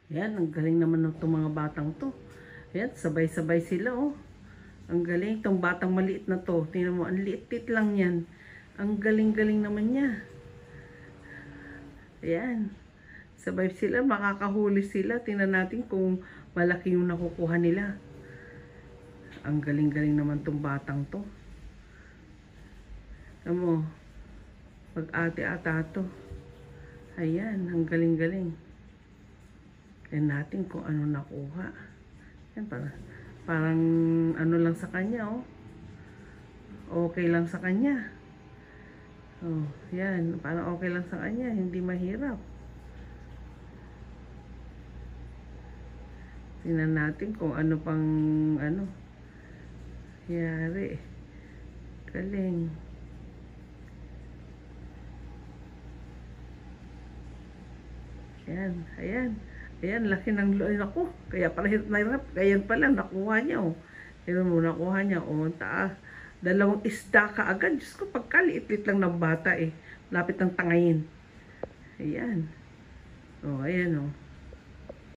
Yan, ang galing naman ng itong mga batang to. Yan, sabay-sabay sila, oh. Ang galing. Itong batang maliit na to. Tingnan mo, ang liit-liit lang yan. Ang galing-galing naman niya. Ayan. Sabay sila, makakahuli sila. Tingnan natin kung malaki yung nakukuha nila. Ang galing-galing naman itong batang to. Alam mo, pag-ate-ata to. Ayan, ang galing-galing. Tingnan natin kung ano nakuha. Yan, parang ano lang sa kanya, oh. Okay lang sa kanya. Oh, yan. Parang okay lang sa kanya. Hindi mahirap. Tingnan natin kung ano pang ano. Yari. Galing. Yan. Ayan. Ayan. Laki ng loy ako. Kaya pala hirap na hirap. Ayan pala. Nakuha niya, oh. Tingnan mo, nakuha niya. Oh, taas. Dalawang isda ka agad. Diyos ko, pagkaliit-lit lang ng bata eh. Lapit ng tangayin. Ayan. Oh, ayan oh.